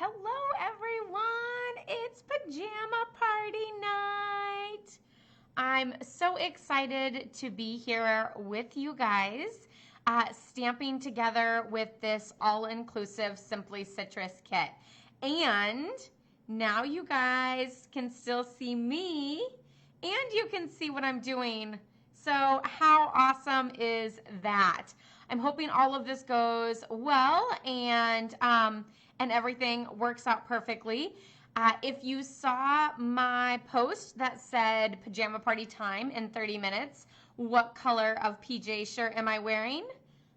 Hello everyone, it's pajama party night. I'm so excited to be here with you guys, stamping together with this all-inclusive Simply Citrus kit. And now you guys can still see me and you can see what I'm doing. So how awesome is that? I'm hoping all of this goes well and everything works out perfectly. If you saw my post that said pajama party time in 30 minutes, what color of PJ shirt am I wearing?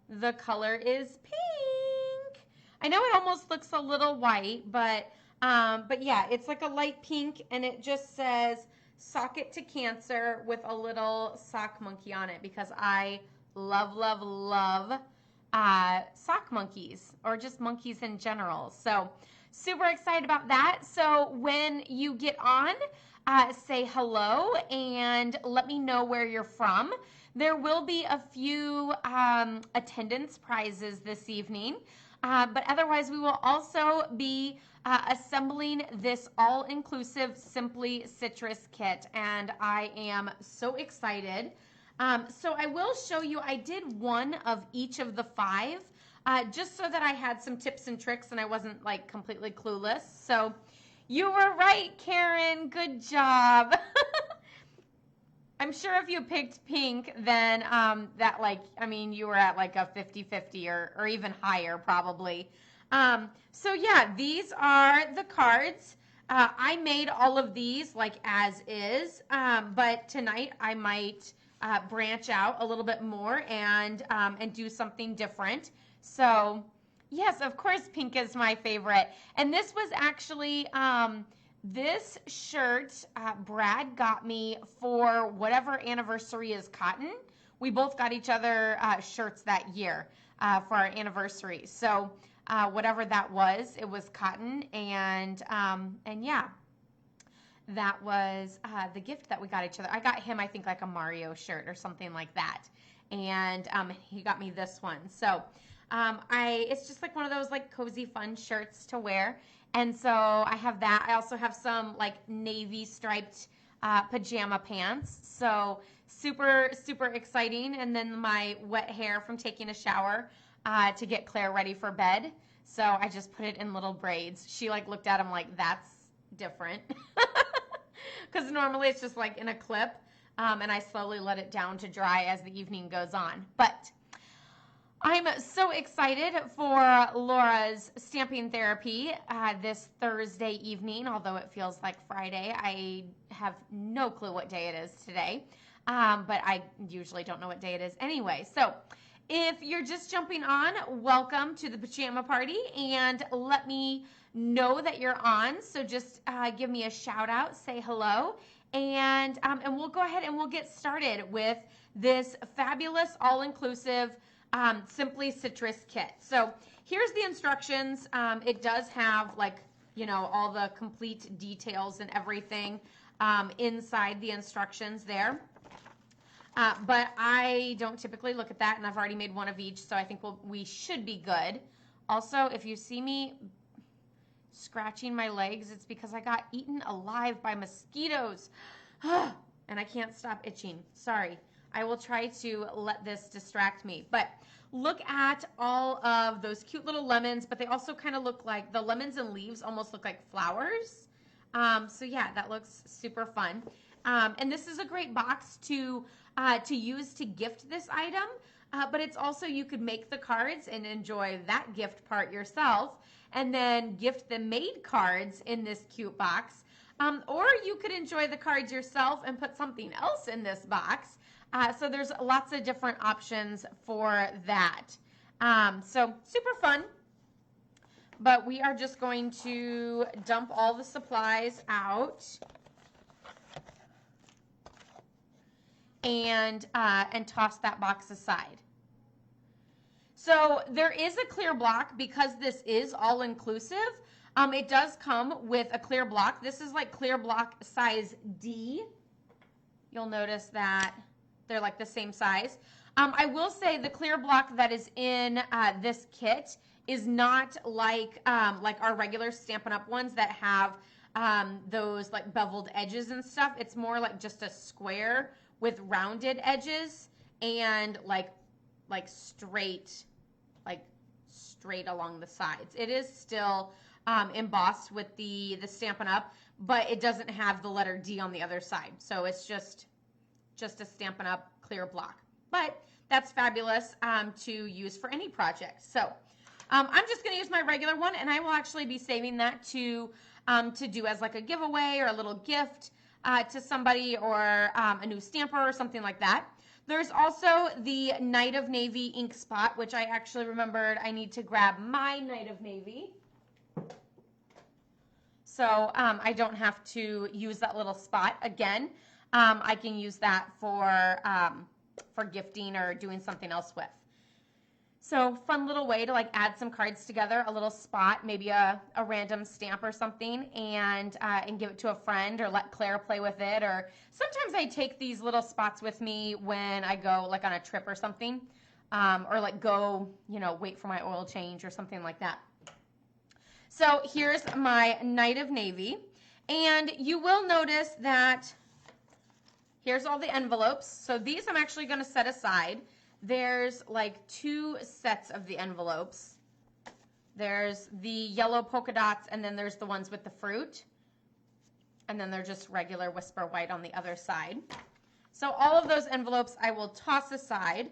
The color is pink. I know it almost looks a little white, but yeah, it's like a light pink and it just says sock it to Cancer with a little sock monkey on it because I love, love, love sock monkeys or just monkeys in general. So super excited about that. So when you get on, say hello and let me know where you're from. There will be a few attendance prizes this evening, but otherwise we will also be assembling this all-inclusive Simply Citrus kit, and I am so excited. So I will show you, I did one of each of the 5, just so that I had some tips and tricks and I wasn't like completely clueless. So you were right, Karen, good job. I'm sure if you picked pink, then that you were at like a 50-50 or even higher probably. So yeah, these are the cards. I made all of these like as is, but tonight I might branch out a little bit more and do something different. So yes, of course pink is my favorite. And this was actually, this shirt Brad got me for whatever anniversary is cotton. We both got each other shirts that year for our anniversary. So whatever that was, it was cotton, and yeah. That was the gift that we got each other. I got him, I think, like a Mario shirt or something like that. And he got me this one. So it's just like one of those like cozy fun shirts to wear. And so I have that. I also have some like navy striped pajama pants. So super, super exciting. And then my wet hair from taking a shower to get Claire ready for bed. So I just put it in little braids. She like looked at him like, that's different. Because normally it's just like in a clip, and I slowly let it down to dry as the evening goes on. But I'm so excited for Laura's stamping therapy this Thursday evening, although it feels like Friday. I have no clue what day it is today, but I usually don't know what day it is anyway. So if you're just jumping on, welcome to the pajama party, and let me know that you're on. So just give me a shout out, say hello, and we'll go ahead and we'll get started with this fabulous all-inclusive Simply Citrus kit. So here's the instructions. It does have like, you know, all the complete details and everything inside the instructions there. But I don't typically look at that, and I've already made one of each, so I think we should be good. Also, if you see me scratching my legs, it's because I got eaten alive by mosquitoes and I can't stop itching. Sorry. I will try to let this distract me. But look at all of those cute little lemons, but they also kind of look like, the lemons and leaves almost look like flowers. So yeah, that looks super fun. And this is a great box to use to gift this item, but it's also, you could make the cards and enjoy that gift part yourself, and then gift the made cards in this cute box, or you could enjoy the cards yourself and put something else in this box. So there's lots of different options for that. So super fun. But we are just going to dump all the supplies out and toss that box aside. So there is a clear block because this is all inclusive. It does come with a clear block. This is like clear block size D. You'll notice that they're like the same size. I will say the clear block that is in this kit is not like our regular Stampin' Up! Ones that have those like beveled edges and stuff. It's more like just a square with rounded edges and like straight, like straight along the sides. It is still embossed with the Stampin' Up!, but it doesn't have the letter D on the other side. So it's just a Stampin' Up! Clear block. But that's fabulous to use for any project. So I'm just going to use my regular one, and I will actually be saving that to do as like a giveaway or a little gift to somebody, or a new stamper or something like that. There's also the Night of Navy ink spot, which I actually remembered I need to grab my Night of Navy. So I don't have to use that little spot again. I can use that for gifting or doing something else with. So fun little way to like add some cards together, a little spot, maybe a random stamp or something, and give it to a friend, or let Claire play with it. Or sometimes I take these little spots with me when I go like on a trip or something, or like go, wait for my oil change or something like that. So here's my Night of Navy, and you will notice that here's all the envelopes. So these I'm actually going to set aside. There's like 2 sets of the envelopes. There's the yellow polka dots, and then there's the ones with the fruit. And then they're just regular Whisper White on the other side. So all of those envelopes I will toss aside.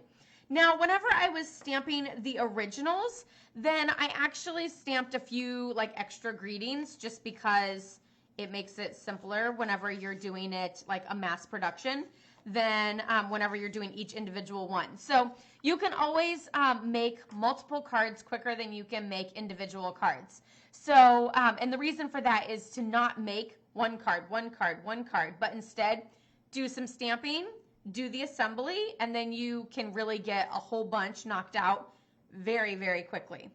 Now, whenever I was stamping the originals, then I actually stamped a few like extra greetings, just because it makes it simpler whenever you're doing it like a mass production than whenever you're doing each individual one. So you can always make multiple cards quicker than you can make individual cards. So, and the reason for that is to not make one card, but instead do some stamping, do the assembly, and then you can really get a whole bunch knocked out very, very quickly.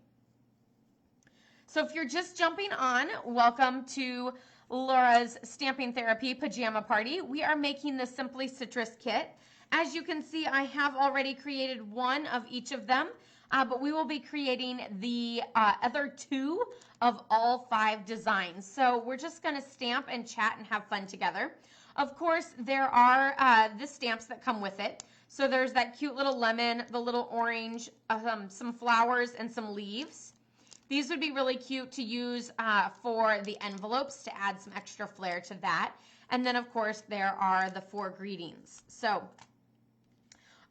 So if you're just jumping on, welcome to Laura's Stamping Therapy Pajama Party. We are making the Simply Citrus kit. As you can see, I have already created one of each of them, but we will be creating the other 2 of all 5 designs. So we're just going to stamp and chat and have fun together. Of course, there are the stamps that come with it. So there's that cute little lemon, the little orange, some flowers, and some leaves. These would be really cute to use for the envelopes to add some extra flair to that. And then, of course, there are the 4 greetings. So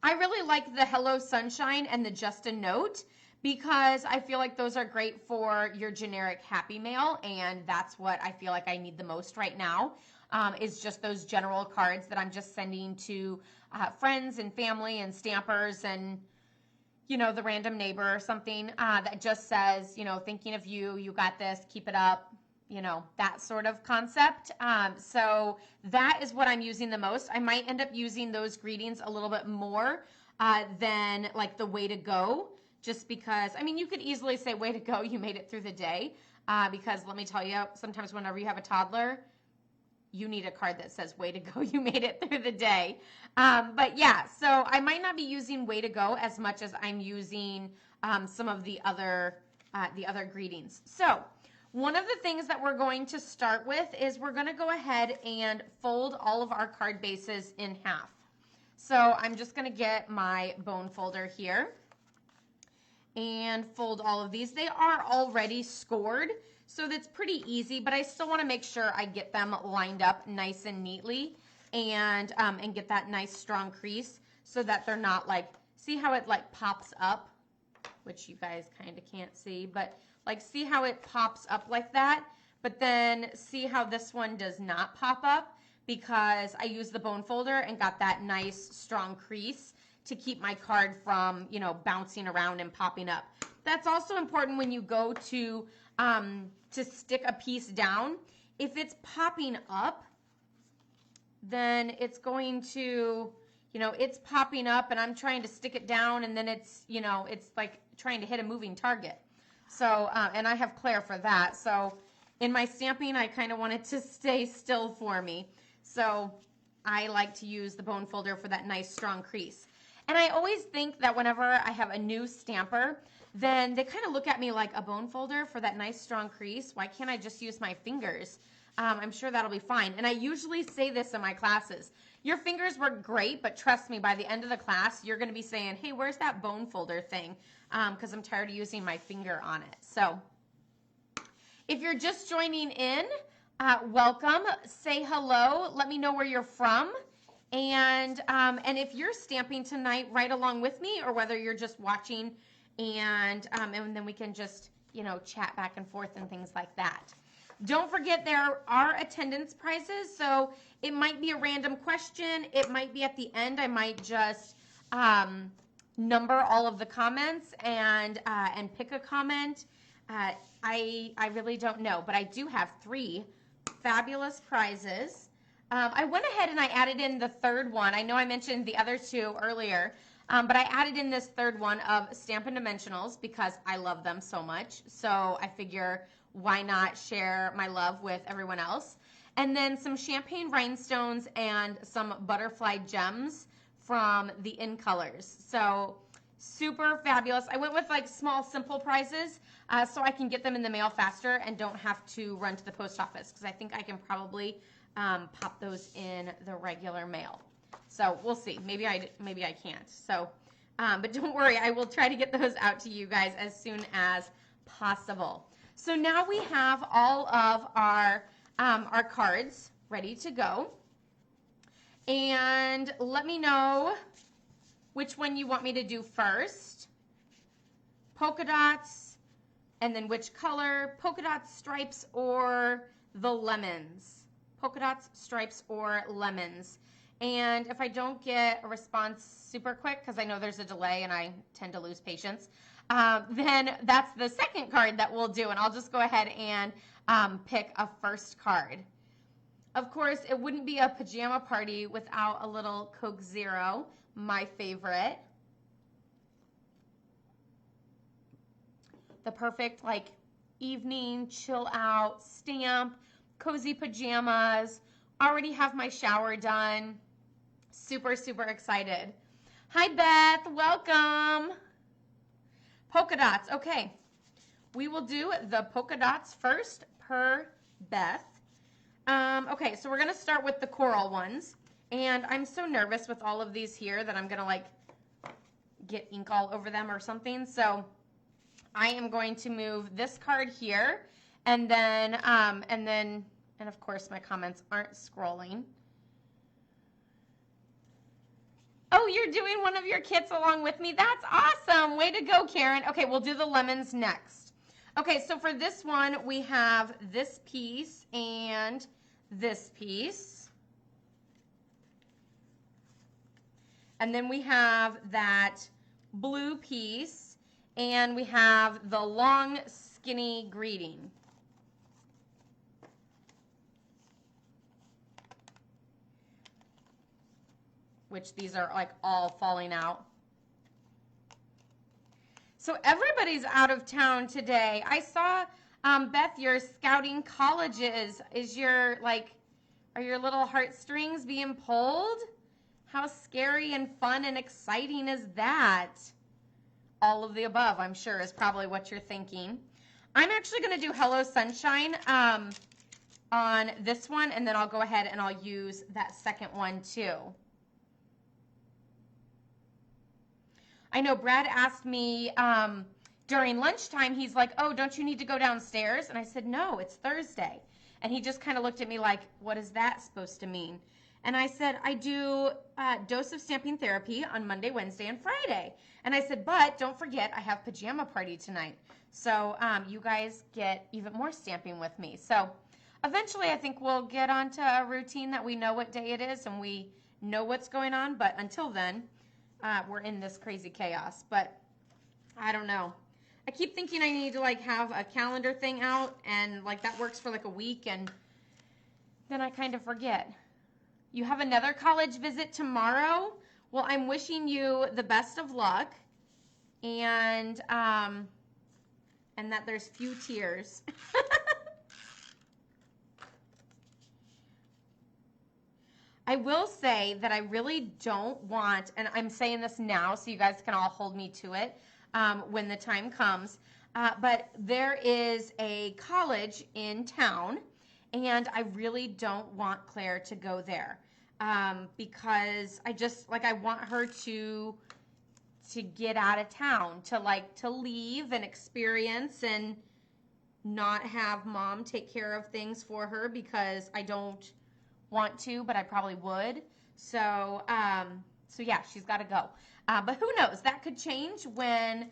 I really like the Hello Sunshine and the Just a Note, because I feel like those are great for your generic Happy Mail, and that's what I feel like I need the most right now, is just those general cards that I'm just sending to friends and family and stampers, and the random neighbor or something that just says, thinking of you, you got this, keep it up, that sort of concept. So that is what I'm using the most. I might end up using those greetings a little bit more than like the way to go, just because, you could easily say way to go, you made it through the day, because let me tell you, sometimes whenever you have a toddler, you need a card that says way to go, you made it through the day. But yeah, so I might not be using way to go as much as I'm using some of the other greetings. So one of the things that we're going to start with is we're going to go ahead and fold all of our card bases in half. So I'm just going to get my bone folder here and fold all of these. They are already scored, so that's pretty easy, but I still want to make sure I get them lined up nice and neatly, and get that nice strong crease so that they're not like, see how it like pops up, which you guys kind of can't see, but like see how it pops up like that, but then see how this one does not pop up, because I used the bone folder and got that nice strong crease to keep my card from, bouncing around and popping up. That's also important when you go to stick a piece down. If it's popping up, then it's going to, it's popping up and I'm trying to stick it down, and then it's, it's like trying to hit a moving target. So, and I have Claire for that. So in my stamping, I kind of want it to stay still for me. So I like to use the bone folder for that nice strong crease. And I always think that whenever I have a new stamper, then they kind of look at me like a bone folder for that nice strong crease. Why can't I just use my fingers? I'm sure that'll be fine. And I usually say this in my classes. Your fingers work great, but trust me, by the end of the class, you're going to be saying, hey, where's that bone folder thing? Because I'm tired of using my finger on it. So if you're just joining in, welcome. Say hello. Let me know where you're from. And if you're stamping tonight right along with me, or whether you're just watching and then we can just, chat back and forth and things like that. Don't forget there are attendance prizes, so it might be a random question. It might be at the end. I might just number all of the comments and pick a comment. I really don't know, but I do have 3 fabulous prizes. I went ahead and I added in the third one. I know I mentioned the other 2 earlier, but I added in this third one of Stampin' Dimensionals because I love them so much. So I figure, why not share my love with everyone else? And then some champagne rhinestones and some butterfly gems from the In Colors. So super fabulous. I went with like small, simple prizes so I can get them in the mail faster and don't have to run to the post office, because I think I can probably pop those in the regular mail. So we'll see. Maybe I can't. So, but don't worry, I will try to get those out to you guys as soon as possible. So now we have all of our cards ready to go. And let me know which one you want me to do first. Polka dots, and then which color, polka dots, stripes, or the lemons. Polka dots, stripes, or lemons. And if I don't get a response super quick, because I know there's a delay and I tend to lose patience, then that's the second card that we'll do, and I'll just go ahead and pick a first card. Of course, it wouldn't be a pajama party without a little Coke Zero, my favorite. The perfect like evening chill out stamp, cozy pajamas. Already have my shower done. Super, super excited. Hi Beth, welcome. Polka dots, okay. We will do the polka dots first per Beth. Okay, so we're gonna start with the coral ones. And I'm so nervous with all of these here that I'm gonna like get ink all over them or something. So I am going to move this card here, and then of course my comments aren't scrolling. Oh, you're doing one of your kits along with me. That's awesome. Way to go, Karen. Okay, we'll do the lemons next. Okay, so for this one, we have this piece and this piece. And then we have that blue piece, and we have the long, skinny greeting. Which these are like all falling out. So everybody's out of town today. I saw, Beth, you're scouting colleges. Are your little heartstrings being pulled? How scary and fun and exciting is that? All of the above, I'm sure, is probably what you're thinking. I'm actually going to do Hello Sunshine on this one, and then I'll go ahead and I'll use that second one too. I know Brad asked me during lunchtime, he's like, oh, don't you need to go downstairs? And I said, no, it's Thursday. And he just kind of looked at me like, what is that supposed to mean? And I said, I do a dose of stamping therapy on Monday, Wednesday, and Friday. And I said, but don't forget, I have pajama party tonight. So you guys get even more stamping with me. So eventually I think we'll get onto a routine that we know what day it is and we know what's going on. But until then, we're in this crazy chaos. But I don't know. I keep thinking I need to like have a calendar thing out, and like that works for like a week, and then I kind of forget. You have another college visit tomorrow? Well, I'm wishing you the best of luck, and that there's few tears. I will say that I really don't want, and I'm saying this now so you guys can all hold me to it when the time comes, but there is a college in town, and I really don't want Claire to go there because I want her to get out of town, to leave and experience and not have mom take care of things for her because I don't want to, but I probably would. So yeah, she's got to go. But who knows? That could change when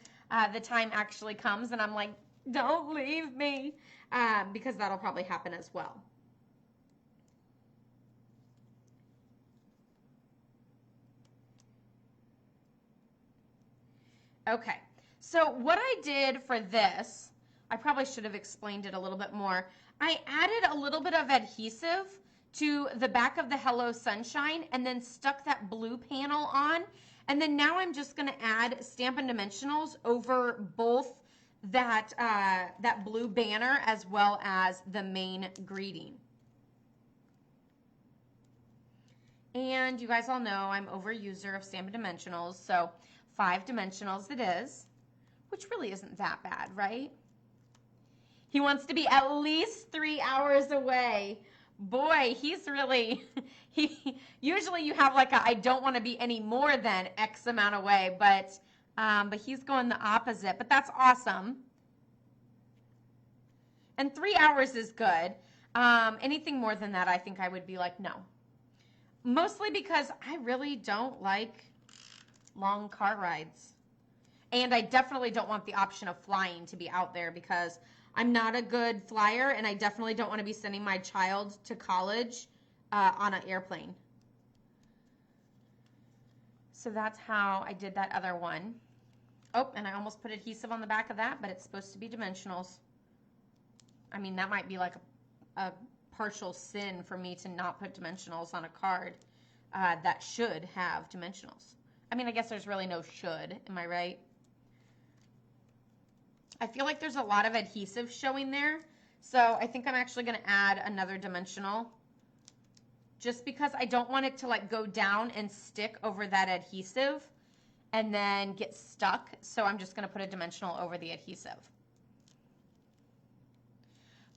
the time actually comes and I'm like, don't leave me, because that'll probably happen as well. Okay, so what I did for this, I probably should have explained it a little bit more. I added a little bit of adhesive to the back of the Hello Sunshine and then stuck that blue panel on. And then now I'm just going to add Stampin' Dimensionals over both that, that blue banner as well as the main greeting. And you guys all know I'm overuser of Stampin' Dimensionals, so 5 dimensionals it is, which really isn't that bad, right? He wants to be at least 3 hours away. Boy, he's really, usually you have like I don't want to be any more than X amount away, but he's going the opposite, but that's awesome. And 3 hours is good. Anything more than that, I think I would be like, no. Mostly because I really don't like long car rides. And I definitely don't want the option of flying to be out there because I'm not a good flyer and I definitely don't want to be sending my child to college on an airplane. So that's how I did that other one. Oh, and I almost put adhesive on the back of that, but it's supposed to be dimensionals. I mean, that might be like a partial sin for me to not put dimensionals on a card that should have dimensionals. I mean, I guess there's really no should, am I right? I feel like there's a lot of adhesive showing there, so I think I'm actually going to add another dimensional just because I don't want it to like go down and stick over that adhesive and then get stuck, so I'm just going to put a dimensional over the adhesive.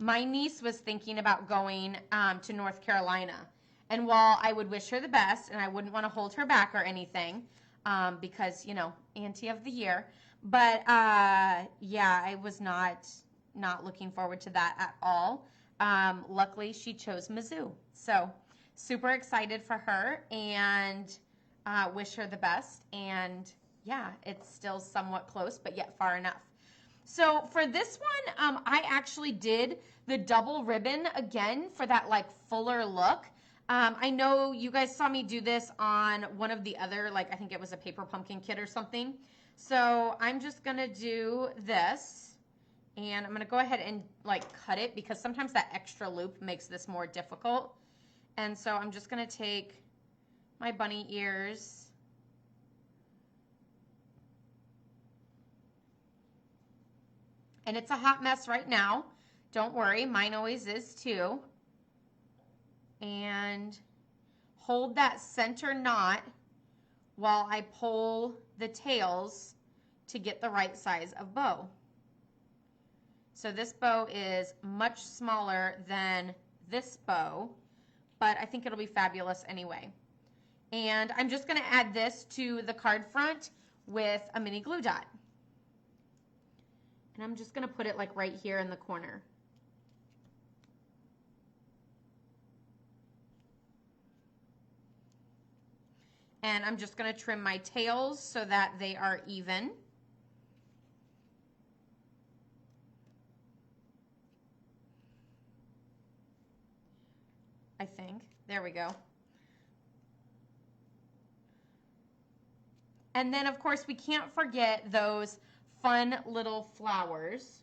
My niece was thinking about going to North Carolina, and while I would wish her the best and I wouldn't want to hold her back or anything because, you know, Auntie of the Year, but yeah, I was not looking forward to that at all. Luckily, she chose Mizzou, so super excited for her and wish her the best. And yeah, it's still somewhat close, but yet far enough. So for this one, I actually did the double ribbon again for that like fuller look. I know you guys saw me do this on one of the other, like I think it was a paper pumpkin kit or something. So I'm just gonna do this and I'm gonna go ahead and like cut it because sometimes that extra loop makes this more difficult. And so I'm just gonna take my bunny ears and it's a hot mess right now. Don't worry, mine always is too. And hold that center knot while I pull the tails to get the right size of bow. So this bow is much smaller than this bow, but I think it'll be fabulous anyway. And I'm just going to add this to the card front with a mini glue dot. And I'm just going to put it like right here in the corner. And I'm just going to trim my tails so that they are even. I think. There we go. And then, of course, we can't forget those fun little flowers.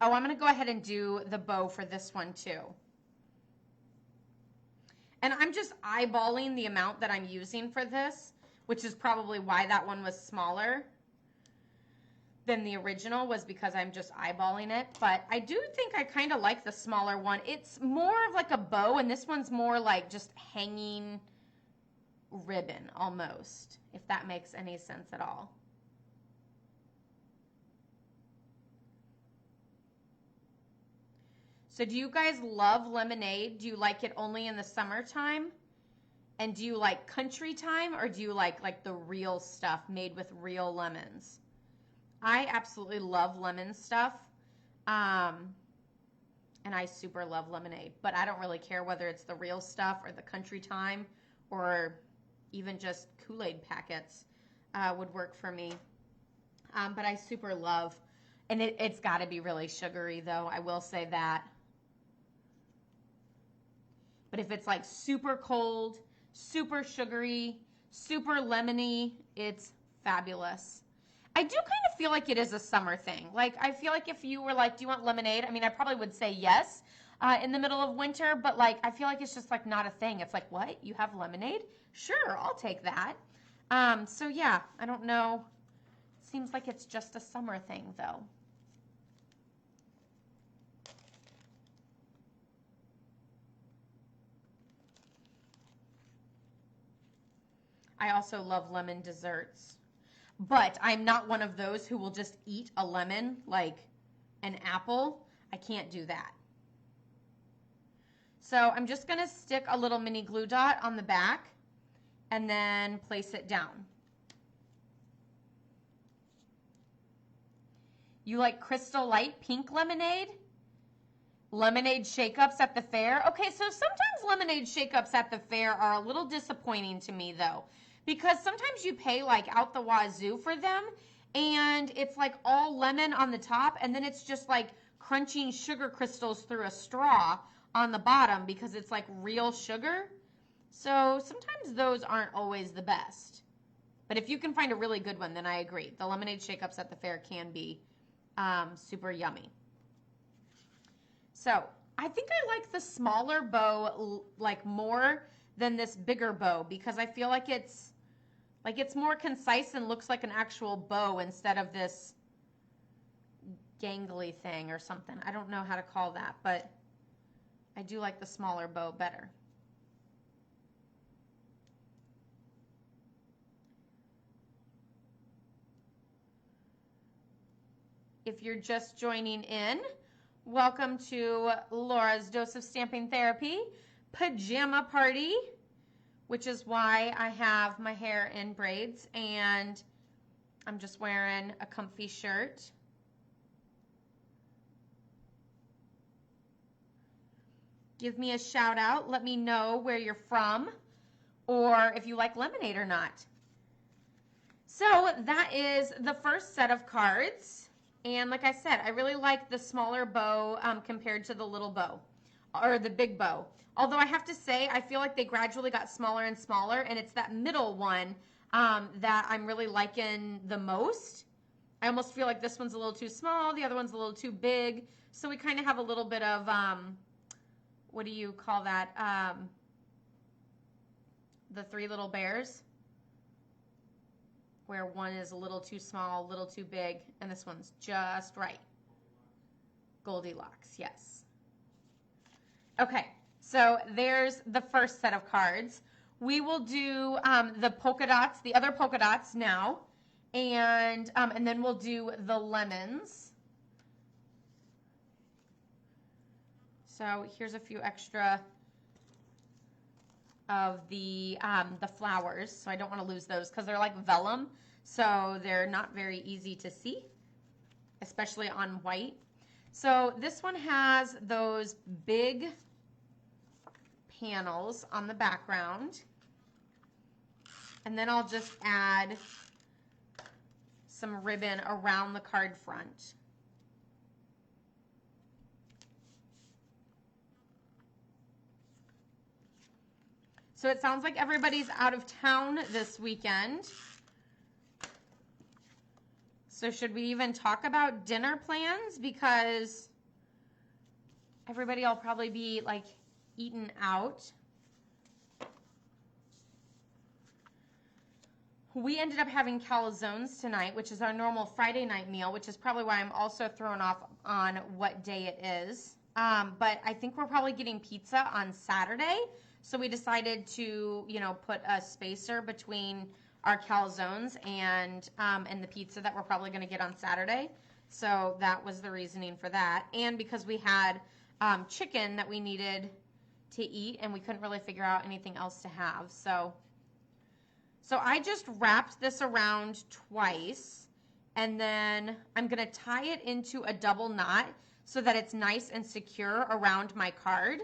Oh, I'm going to go ahead and do the bow for this one too. And I'm just eyeballing the amount that I'm using for this, which is probably why that one was smaller. than the original was because I'm just eyeballing it. But I do think I kind of like the smaller one. It's more of like a bow, and this one's more like just hanging ribbon almost, if that makes any sense at all. So do you guys love lemonade? Do you like it only in the summertime? And do you like country time, or do you like the real stuff made with real lemons? I absolutely love lemon stuff. And I super love lemonade, but I don't really care whether it's the real stuff or the country time or even just Kool-Aid packets would work for me. But I super love, and it's got to be really sugary though, I will say that. But if it's like super cold, super sugary, super lemony, it's fabulous. I do kind of feel like it is a summer thing. Like, I feel like if you were like, do you want lemonade? I mean, I probably would say yes in the middle of winter, but like, I feel like it's just like not a thing. It's like, what? You have lemonade? Sure, I'll take that. So yeah, I don't know. Seems like it's just a summer thing though. I also love lemon desserts, but I'm not one of those who will just eat a lemon like an apple. I can't do that. So I'm just going to stick a little mini glue dot on the back and then place it down. You like Crystal Light pink lemonade? Lemonade shake-ups at the fair? Okay, so sometimes lemonade shake-ups at the fair are a little disappointing to me though, because sometimes you pay like out the wazoo for them and it's like all lemon on the top and then it's just like crunching sugar crystals through a straw on the bottom because it's like real sugar. So sometimes those aren't always the best. But if you can find a really good one, then I agree. The lemonade shake-ups at the fair can be super yummy. So I think I like the smaller bow like more than this bigger bow because I feel like it's more concise and looks like an actual bow instead of this gangly thing or something. I don't know how to call that, but I do like the smaller bow better. If you're just joining in, welcome to Laura's Dose of Stamping Therapy Pajama Party, which is why I have my hair in braids and I'm just wearing a comfy shirt. Give me a shout out. Let me know where you're from or if you like lemonade or not. So that is the first set of cards. And like I said, I really like the smaller bow compared to the little bow or the big bow. Although I have to say, I feel like they gradually got smaller and smaller, and it's that middle one that I'm really liking the most. I almost feel like this one's a little too small, the other one's a little too big. So we kind of have a little bit of, what do you call that? The three little bears, where one is a little too small, a little too big, and this one's just right. Goldilocks, yes. Okay, so there's the first set of cards. We will do the polka dots, the other polka dots now, and then we'll do the lemons. So here's a few extra of the flowers, so I don't want to lose those because they're like vellum, so they're not very easy to see, especially on white. So this one has those big panels on the background, and then I'll just add some ribbon around the card front. So it sounds like everybody's out of town this weekend. So should we even talk about dinner plans? Because everybody will probably be like eaten out. We ended up having calzones tonight, which is our normal Friday night meal, which is probably why I'm also thrown off on what day it is. But I think we're probably getting pizza on Saturday. So we decided to, put a spacer between our calzones and the pizza that we're probably going to get on Saturday. So that was the reasoning for that. And because we had chicken that we needed to eat and we couldn't really figure out anything else to have. So I just wrapped this around twice, and then I'm going to tie it into a double knot so that it's nice and secure around my card.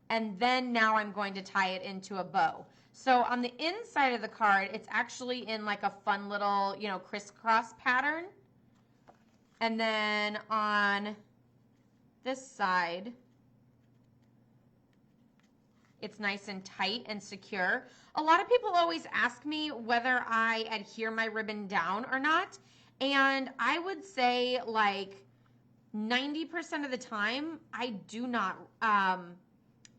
And then now I'm going to tie it into a bow. So on the inside of the card, it's actually in like a fun little, crisscross pattern. And then on this side, it's nice and tight and secure. A lot of people always ask me whether I adhere my ribbon down or not. And I would say like 90% of the time, I do not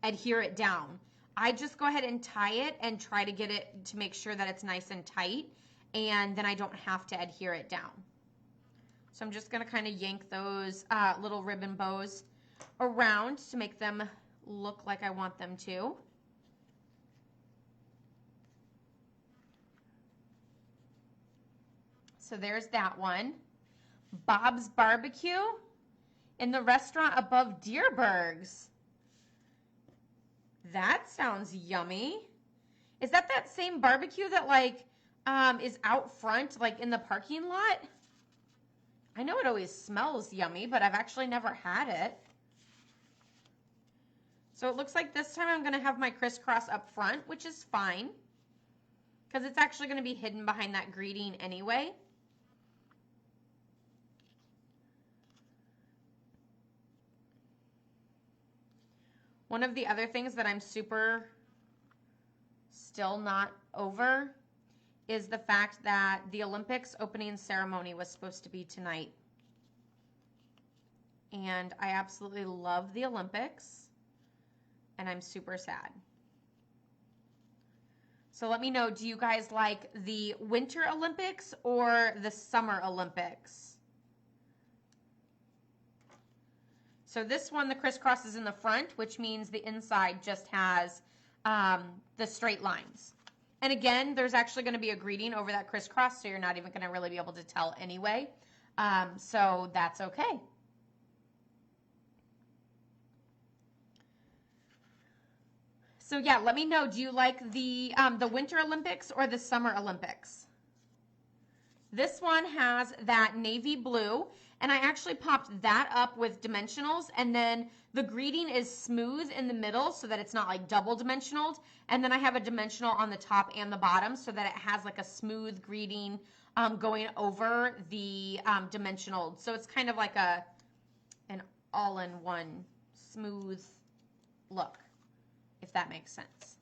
adhere it down. I just go ahead and tie it and try to get it to make sure that it's nice and tight, and then I don't have to adhere it down. So I'm just going to kind of yank those little ribbon bows around to make them look like I want them to. So there's that one. Bob's Barbecue in the restaurant above Deerberg's. That sounds yummy. Is that same barbecue that is out front, like in the parking lot? I know it always smells yummy, but I've actually never had it. So it looks like this time I'm going to have my crisscross up front, which is fine, because it's actually going to be hidden behind that greeting anyway. One of the other things that I'm super still not over is the fact that the Olympics opening ceremony was supposed to be tonight. And I absolutely love the Olympics, and I'm super sad. So let me know, do you guys like the Winter Olympics or the Summer Olympics? So this one, the crisscross is in the front, which means the inside just has the straight lines. And again, there's actually going to be a greeting over that crisscross, so you're not even going to really be able to tell anyway. So that's okay. So yeah, let me know, do you like the Winter Olympics or the Summer Olympics? This one has that navy blue, and I actually popped that up with dimensionals, and then the greeting is smooth in the middle so that it's not like double dimensional, and then I have a dimensional on the top and the bottom so that it has like a smooth greeting going over the dimensional. So it's kind of like an all-in-one smooth look, if that makes sense.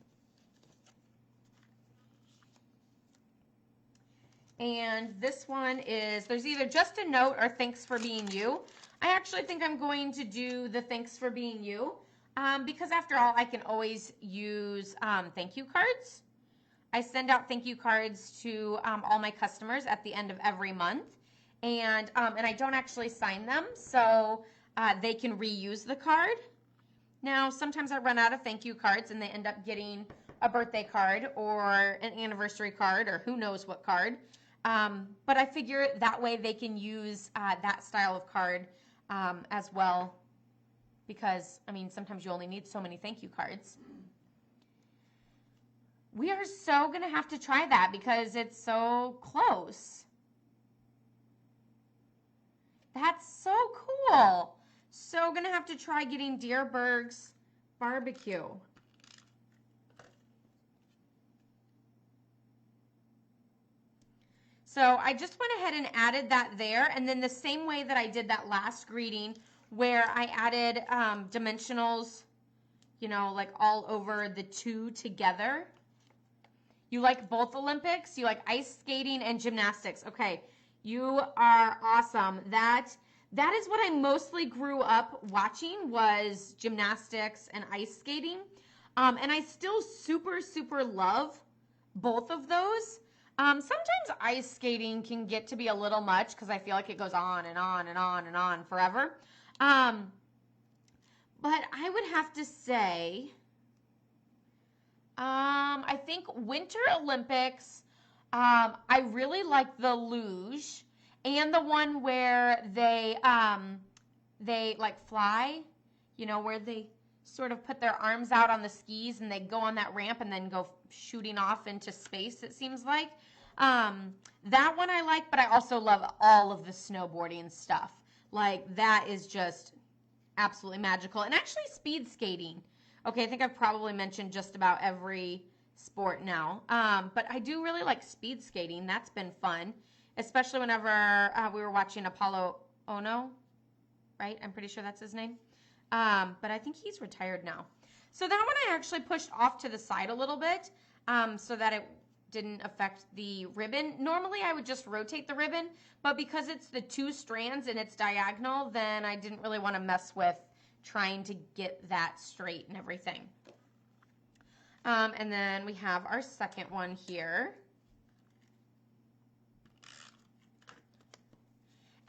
And this one is, there's either just a note or thanks for being you. I actually think I'm going to do the thanks for being you because after all, I can always use thank you cards. I send out thank you cards to all my customers at the end of every month, and I don't actually sign them, so they can reuse the card. Now, sometimes I run out of thank you cards and they end up getting a birthday card or an anniversary card or who knows what card. But I figure that way they can use that style of card as well, because, I mean, sometimes you only need so many thank you cards. We are so going to have to try that because it's so close. That's so cool. So going to have to try getting Deerberg's barbecue. So I just went ahead and added that there, and then the same way that I did that last greeting where I added dimensionals, you know, like all over the two together. You like both Olympics? You like ice skating and gymnastics? Okay, you are awesome. That is what I mostly grew up watching, was gymnastics and ice skating. And I still super, super love both of those. Sometimes ice skating can get to be a little much because I feel like it goes on and on and on and on forever. But I would have to say, I think Winter Olympics, I really like the luge and the one where they like fly, where they sort of put their arms out on the skis and they go on that ramp and then go shooting off into space, it seems like. That one I like, but I also love all of the snowboarding stuff. Like, that is just absolutely magical. And actually speed skating. Okay, I think I've probably mentioned just about every sport now. But I do really like speed skating. That's been fun, especially whenever we were watching Apollo Ono, right? I'm pretty sure that's his name. But I think he's retired now. So that one I actually pushed off to the side a little bit so that it didn't affect the ribbon. Normally I would just rotate the ribbon, but because it's the 2 strands and it's diagonal, then I didn't really want to mess with trying to get that straight and everything. And then we have our second one here.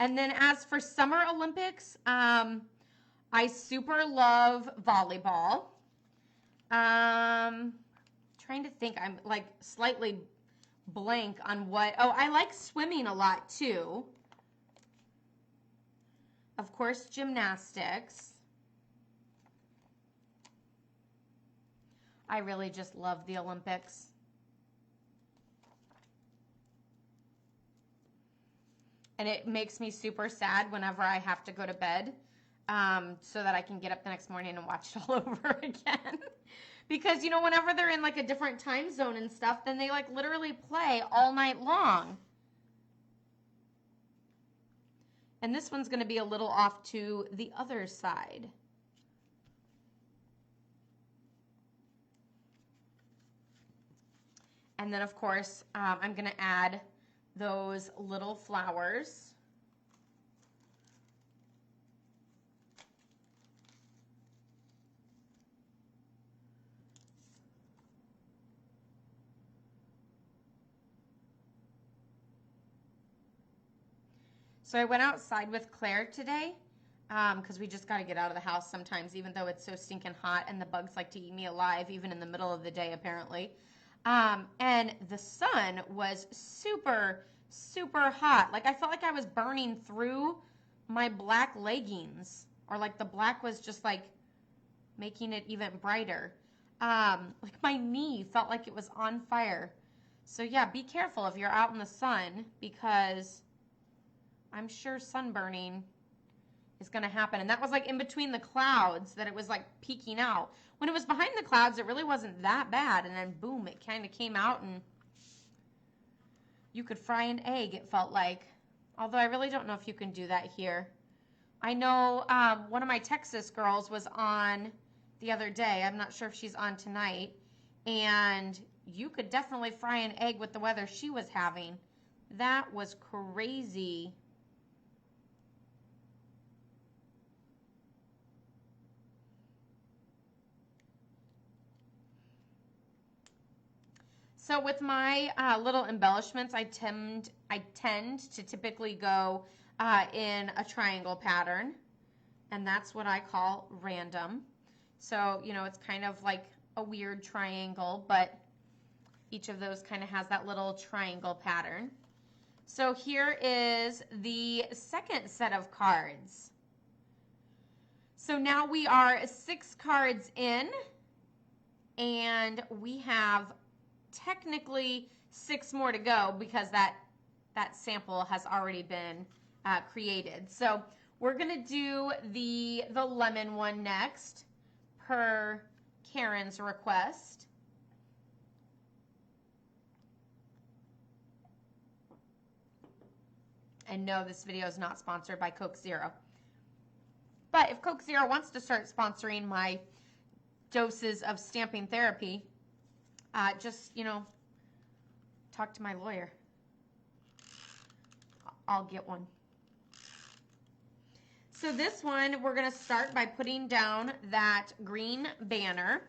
And then as for Summer Olympics, I super love volleyball. Trying to think, I'm like slightly blank on what. Oh, I like swimming a lot too. Of course, gymnastics. I really just love the Olympics. And it makes me super sad whenever I have to go to bed so that I can get up the next morning and watch it all over again. Because, whenever they're in like a different time zone and stuff, then they like literally play all night long. And this one's going to be a little off to the other side. And then, of course, I'm going to add those little flowers. So I went outside with Claire today because we just got to get out of the house sometimes, even though it's so stinking hot and the bugs like to eat me alive, even in the middle of the day, apparently. And the sun was super, super hot. Like, I felt like I was burning through my black leggings, or like the black was just like making it even brighter. Like my knee felt like it was on fire. So yeah, be careful if you're out in the sun, because I'm sure sunburning is going to happen. And that was like in between the clouds that it was like peeking out. When it was behind the clouds, it really wasn't that bad. And then boom, it kind of came out and you could fry an egg, it felt like. Although I really don't know if you can do that here. I know one of my Texas girls was on the other day. I'm not sure if she's on tonight. And you could definitely fry an egg with the weather she was having. That was crazy. So with my little embellishments, I tend to typically go in a triangle pattern, and that's what I call random. So, it's kind of like a weird triangle, but each of those kind of has that little triangle pattern. So here is the second set of cards. So now we are 6 cards in, and we have technically 6 more to go because that sample has already been created. So we're going to do the lemon one next, per Karen's request. And no, this video is not sponsored by Coke Zero. But if Coke Zero wants to start sponsoring my doses of stamping therapy, just, talk to my lawyer. I'll get one. So this one, we're going to start by putting down that green banner.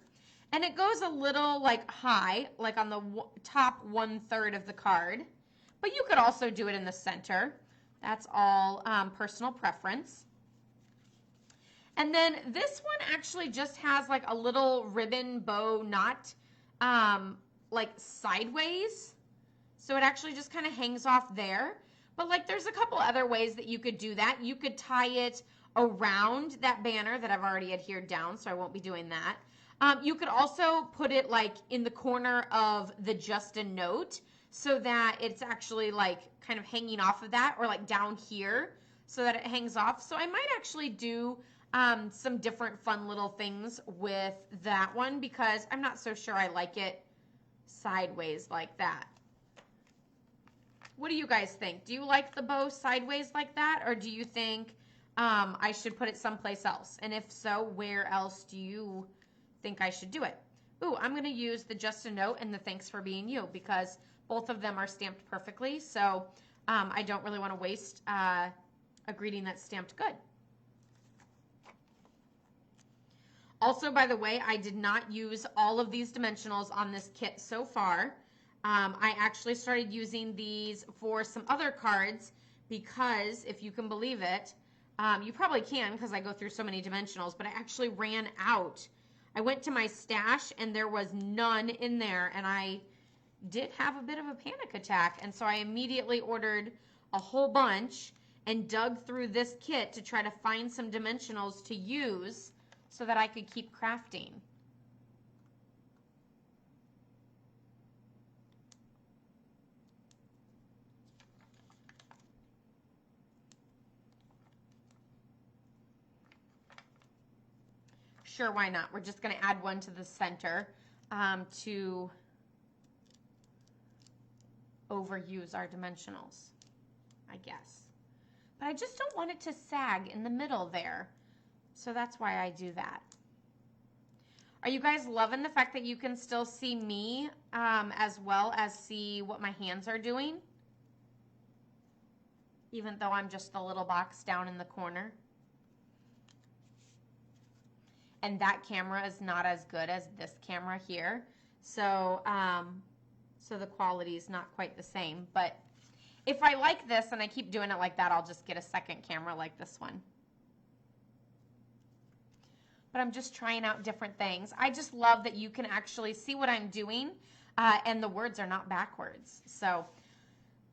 And it goes a little like high, like on the top 1/3 of the card. But you could also do it in the center. That's all personal preference. And then this one actually just has like a little ribbon bow knot like sideways. So it actually just kind of hangs off there. But like there's a couple other ways that you could do that. You could tie it around that banner that I've already adhered down, so I won't be doing that. You could also put it like in the corner of the just a note so that it's actually like kind of hanging off of that, or like down here so that it hangs off. So I might actually do some different fun little things with that one because I'm not so sure I like it sideways like that. What do you guys think? Do you like the bow sideways like that, or do you think I should put it someplace else? And if so, where else do you think I should do it? Ooh, I'm going to use the Just a Note and the Thanks for Being You because both of them are stamped perfectly. So I don't really want to waste a greeting that's stamped good. Also, by the way, I did not use all of these dimensionals on this kit so far. I actually started using these for some other cards because, if you can believe it, you probably can because I go through so many dimensionals, but I actually ran out. I went to my stash and there was none in there, and I did have a bit of a panic attack, and so I immediately ordered a whole bunch and dug through this kit to try to find some dimensionals to use so that I could keep crafting. Sure, why not? We're just going to add one to the center to overuse our dimensionals, I guess. But I just don't want it to sag in the middle there. So that's why I do that. Are you guys loving the fact that you can still see me as well as see what my hands are doing? Even though I'm just the little box down in the corner. And that camera is not as good as this camera here. So, so the quality is not quite the same. But if I like this and I keep doing it like that, I'll just get a second camera like this one. But I'm just trying out different things. I just love that you can actually see what I'm doing and the words are not backwards. So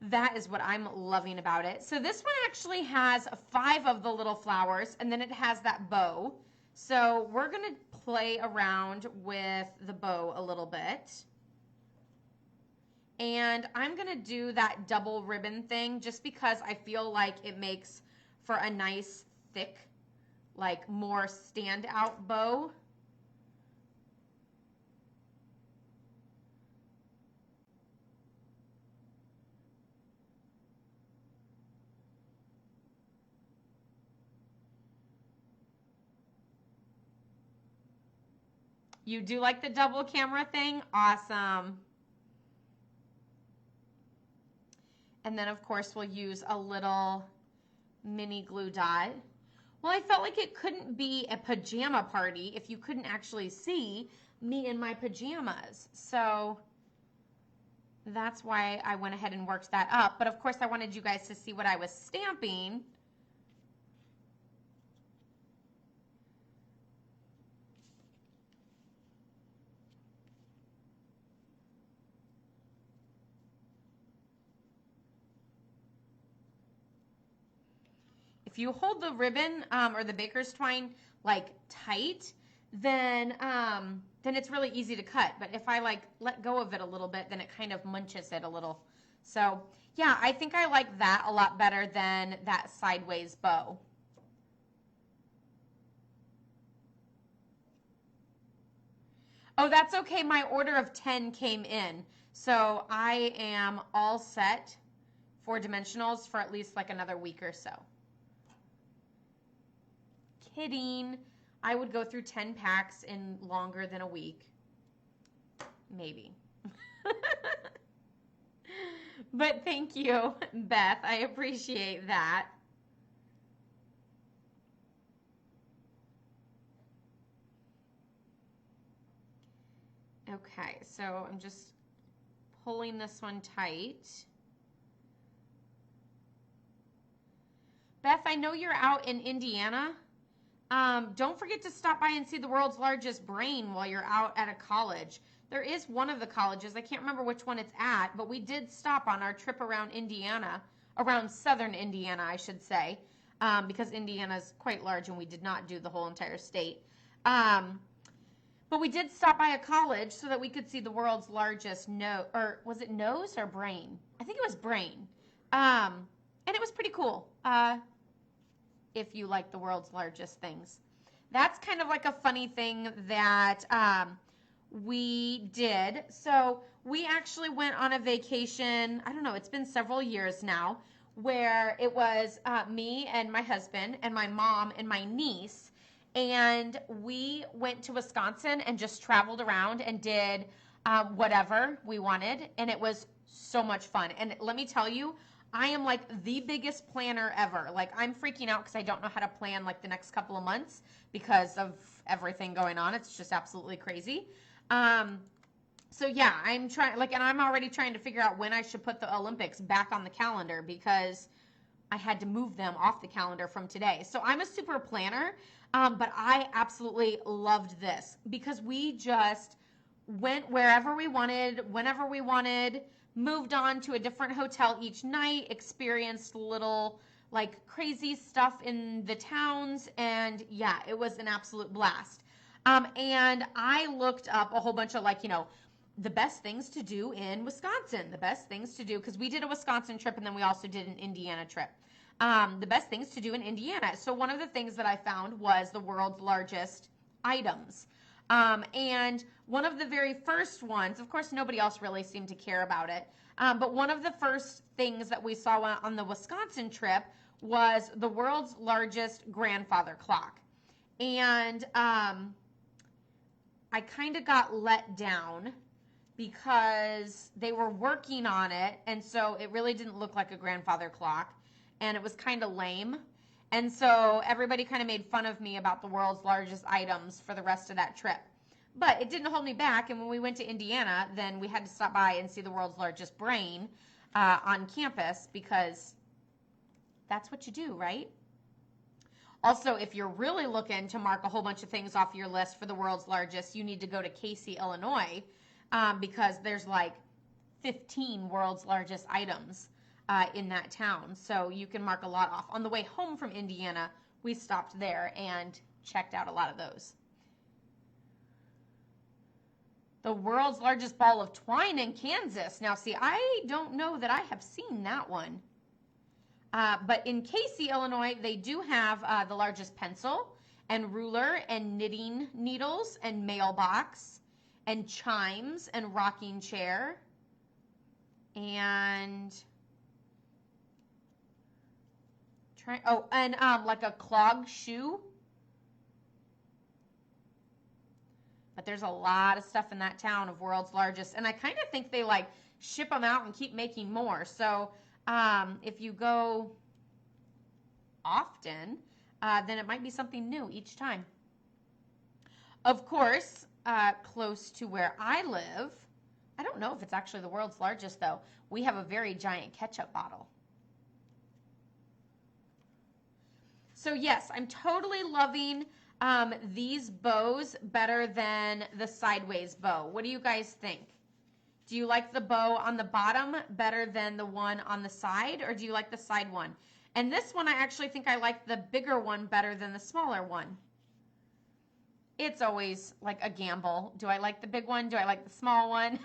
that is what I'm loving about it. So this one actually has 5 of the little flowers, and then it has that bow. So we're going to play around with the bow a little bit. And I'm going to do that double ribbon thing just because I feel like it makes for a nice, thick, like more standout bow. You do like the double camera thing? Awesome. And then, of course, we'll use a little mini glue dot. Well, I felt like it couldn't be a pajama party if you couldn't actually see me in my pajamas. So that's why I went ahead and worked that up. But, of course, I wanted you guys to see what I was stamping. If you hold the ribbon or the baker's twine like tight, then it's really easy to cut. But if I like let go of it a little bit, then it kind of munches it a little. So yeah, I think I like that a lot better than that sideways bow. Oh, that's okay. My order of 10 came in. So I am all set for dimensionals for at least like another week or so. Kidding. I would go through 10 packs in longer than a week. Maybe. But thank you, Beth. I appreciate that. Okay, so I'm just pulling this one tight. Beth, I know you're out in Indiana. Don't forget to stop by and see the world's largest brain while you're out at a college. There is one of the colleges, I can't remember which one it's at, but we did stop on our trip around Indiana, around southern Indiana, I should say, because Indiana is quite large and we did not do the whole entire state. But we did stop by a college so that we could see the world's largest or was it nose or brain? I think it was brain. And it was pretty cool. If you like the world's largest things. That's kind of like a funny thing that we did. So we actually went on a vacation, I don't know, it's been several years now, where it was me and my husband and my mom and my niece, and we went to Wisconsin and just traveled around and did whatever we wanted, and it was so much fun. And let me tell you, I am like the biggest planner ever. Like, I'm freaking out because I don't know how to plan like the next couple of months because of everything going on. It's just absolutely crazy. So yeah, I'm trying, like, and I'm already trying to figure out when I should put the Olympics back on the calendar because I had to move them off the calendar from today. So I'm a super planner, but I absolutely loved this because we just went wherever we wanted, whenever we wanted, moved on to a different hotel each night, experienced little like crazy stuff in the towns, and yeah, it was an absolute blast. And I looked up a whole bunch of like, the best things to do in Wisconsin, the best things to do, because we did a Wisconsin trip and then we also did an Indiana trip. The best things to do in Indiana. So one of the things that I found was the world's largest items. And one of the very first ones, of course, nobody else really seemed to care about it, but one of the first things that we saw on the Wisconsin trip was the world's largest grandfather clock. And I kind of got let down because they were working on it, and so it really didn't look like a grandfather clock, and it was kind of lame. And so everybody kind of made fun of me about the world's largest items for the rest of that trip. But it didn't hold me back, and when we went to Indiana, then we had to stop by and see the world's largest brain on campus because that's what you do, right? Also, if you're really looking to mark a whole bunch of things off your list for the world's largest, you need to go to Casey, Illinois, because there's like 15 world's largest items in that town. So you can mark a lot off. On the way home from Indiana, we stopped there and checked out a lot of those. The world's largest ball of twine in Kansas. Now, see, I don't know that I have seen that one. But in Casey, Illinois, they do have the largest pencil and ruler and knitting needles and mailbox and chimes and rocking chair and like a clog shoe. But there's a lot of stuff in that town of world's largest, and I kind of think they like ship them out and keep making more. So if you go often, then it might be something new each time. Of course, close to where I live, I don't know if it's actually the world's largest though, we have a very giant ketchup bottle. So yes, I'm totally loving these bows better than the sideways bow. What do you guys think? Do you like the bow on the bottom better than the one on the side, or do you like the side one? And this one, I actually think I like the bigger one better than the smaller one. It's always like a gamble. Do I like the big one? Do I like the small one?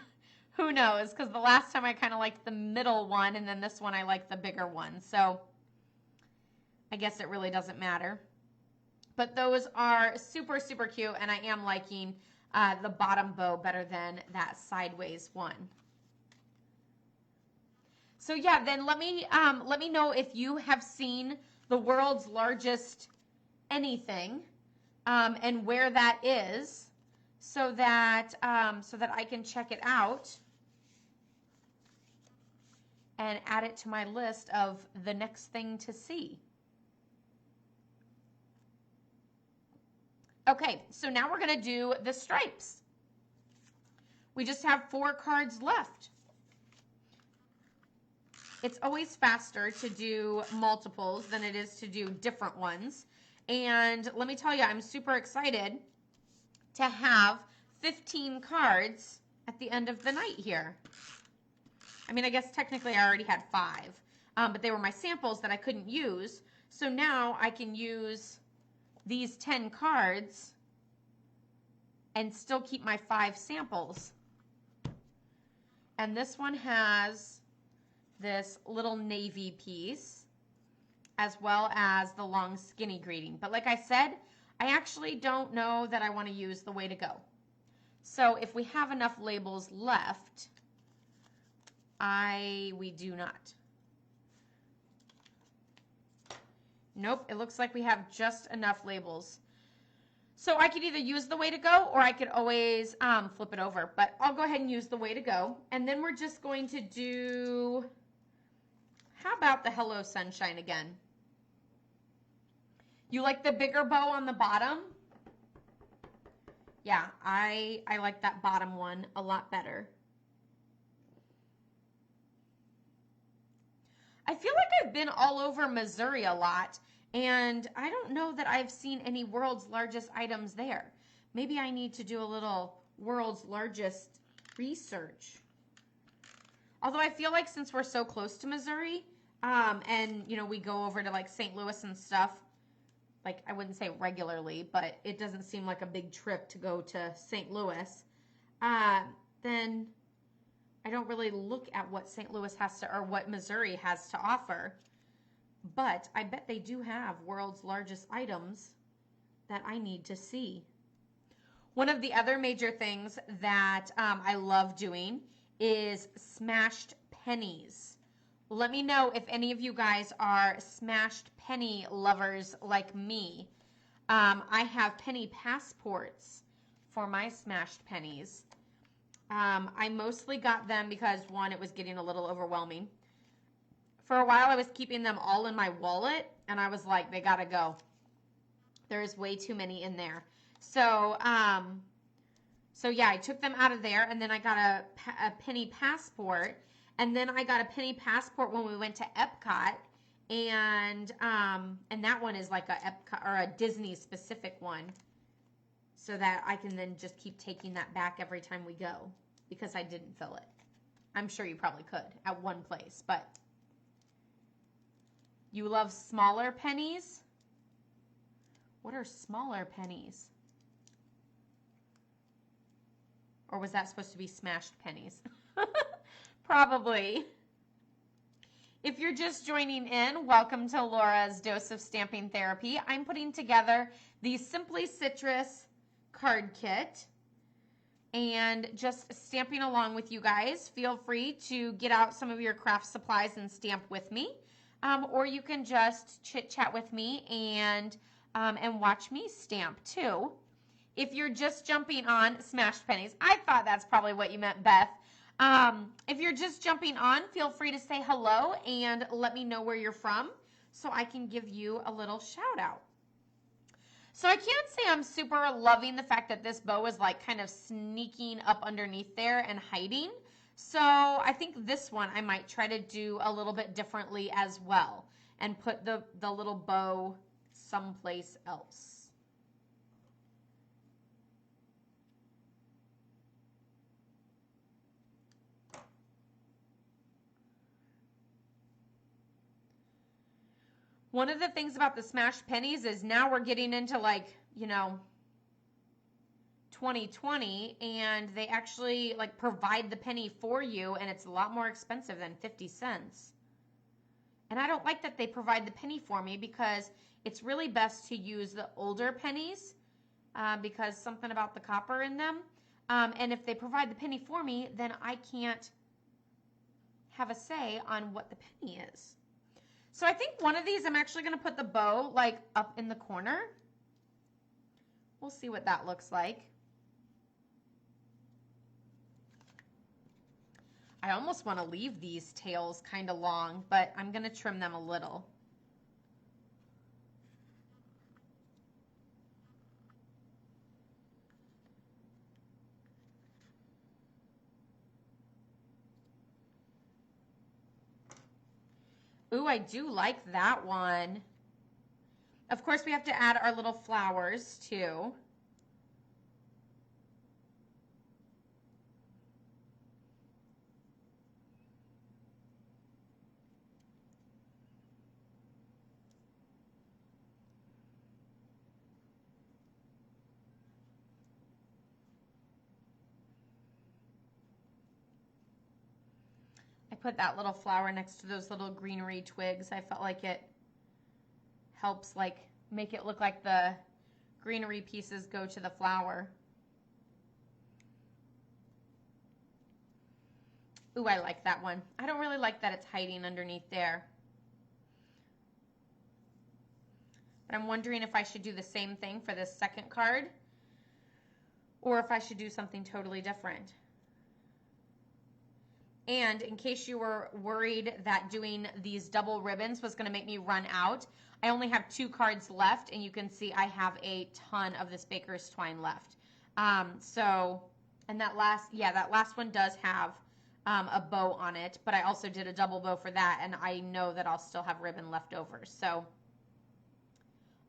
Who knows? Because the last time I kind of liked the middle one, and then this one I like the bigger one. So I guess it really doesn't matter. But those are super, super cute, and I am liking the bottom bow better than that sideways one. So yeah, then let me know if you have seen the world's largest anything and where that is, so that I can check it out and add it to my list of the next thing to see. Okay, so now we're going to do the stripes. We just have 4 cards left. It's always faster to do multiples than it is to do different ones. And let me tell you, I'm super excited to have 15 cards at the end of the night here. I mean, I guess technically I already had 5, but they were my samples that I couldn't use. So now I can use these 10 cards and still keep my 5 samples. And this one has this little navy piece as well as the long skinny greeting. But like I said, I actually don't know that I want to use the way to go. So if we have enough labels left, we do not. Nope, it looks like we have just enough labels. So I could either use the way to go or I could always flip it over. But I'll go ahead and use the way to go. And then we're just going to do, how about the Hello Sunshine again? You like the bigger bow on the bottom? Yeah, I like that bottom one a lot better. I feel like I've been all over Missouri a lot, and I don't know that I've seen any world's largest items there. Maybe I need to do a little world's largest research. Although I feel like since we're so close to Missouri, and you know, we go over to like St. Louis and stuff, like I wouldn't say regularly, but it doesn't seem like a big trip to go to St. Louis, then I don't really look at what St. Louis has to, or what Missouri has to offer. But I bet they do have world's largest items that I need to see. One of the other major things that I love doing is smashed pennies. Let me know if any of you guys are smashed penny lovers like me. I have penny passports for my smashed pennies. I mostly got them because, one, it was getting a little overwhelming. For a while, I was keeping them all in my wallet, and I was like, they gotta go. There's way too many in there. So yeah, I took them out of there, and then I got a penny passport, and then I got a penny passport when we went to Epcot, and that one is like a Epcot or a Disney specific one, so that I can then just keep taking that back every time we go, because I didn't fill it. I'm sure you probably could at one place, but you love smaller pennies? What are smaller pennies? Or was that supposed to be smashed pennies? Probably. If you're just joining in, welcome to Laura's Dose of Stamping Therapy. I'm putting together the Simply Citrus card kit and just stamping along with you guys. Feel free to get out some of your craft supplies and stamp with me. Or you can just chit chat with me and watch me stamp too. If you're just jumping on, smashed pennies. I thought that's probably what you meant, Beth. If you're just jumping on, feel free to say hello and let me know where you're from so I can give you a little shout out. So I can't say I'm super loving the fact that this bow is like kind of sneaking up underneath there and hiding. So I think this one I might try to do a little bit differently as well and put the little bow someplace else. One of the things about the smashed pennies is now we're getting into like, you know, 2020, and they actually like provide the penny for you, and it's a lot more expensive than 50 cents. And I don't like that they provide the penny for me, because it's really best to use the older pennies because something about the copper in them. And if they provide the penny for me, then I can't have a say on what the penny is. So I think one of these I'm actually going to put the bow like up in the corner. We'll see what that looks like. I almost want to leave these tails kind of long, but I'm going to trim them a little. Ooh, I do like that one. Of course, we have to add our little flowers too. I put that little flower next to those little greenery twigs. I felt like it helps like make it look like the greenery pieces go to the flower. Ooh, I like that one. I don't really like that it's hiding underneath there. But I'm wondering if I should do the same thing for this second card or if I should do something totally different. And in case you were worried that doing these double ribbons was going to make me run out, I only have 2 cards left, and you can see I have a ton of this baker's twine left. And that last one does have a bow on it, but I also did a double bow for that, and I know that I'll still have ribbon left over. So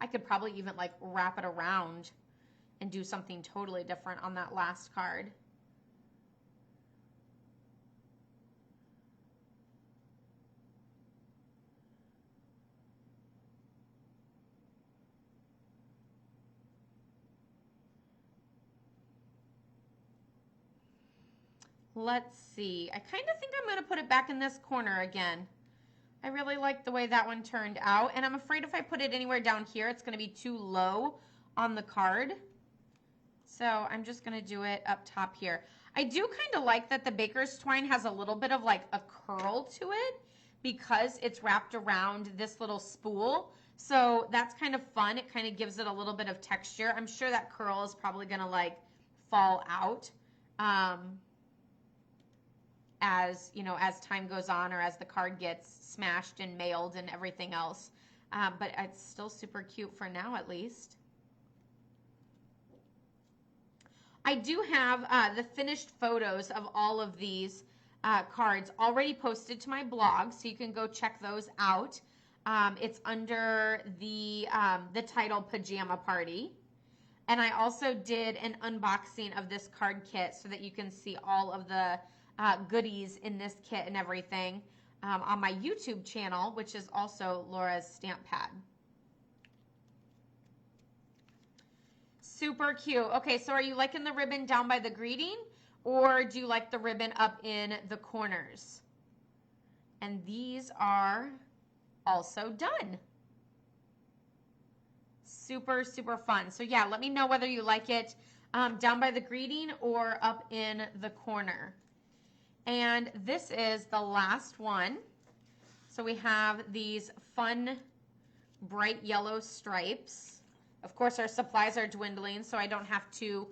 I could probably even like wrap it around and do something totally different on that last card. Let's see. I kind of think I'm going to put it back in this corner again. I really like the way that one turned out, and I'm afraid if I put it anywhere down here, it's going to be too low on the card. So I'm just going to do it up top here. I do kind of like that the baker's twine has a little bit of like a curl to it because it's wrapped around this little spool. So that's kind of fun. It kind of gives it a little bit of texture. I'm sure that curl is probably going to like fall out. As you know, as time goes on or as the card gets smashed and mailed and everything else. But it's still super cute for now, at least. I do have the finished photos of all of these cards already posted to my blog, so you can go check those out. It's under the title Pajama Party. And I also did an unboxing of this card kit so that you can see all of the goodies in this kit and everything on my YouTube channel, which is also Laura's Stamp Pad. Super cute. Okay, so are you liking the ribbon down by the greeting, or do you like the ribbon up in the corners? And these are also done. Super, super fun. So yeah, let me know whether you like it down by the greeting or up in the corner. And this is the last one. So we have these fun, bright yellow stripes. Of course, our supplies are dwindling, so I don't have to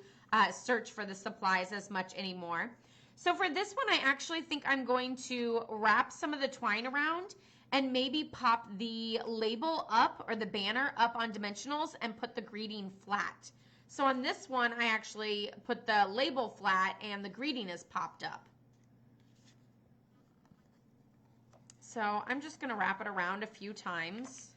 search for the supplies as much anymore. So for this one, I actually think I'm going to wrap some of the twine around and maybe pop the label up or the banner up on dimensionals and put the greeting flat. So on this one, I actually put the label flat and the greeting is popped up. So I'm just going to wrap it around a few times.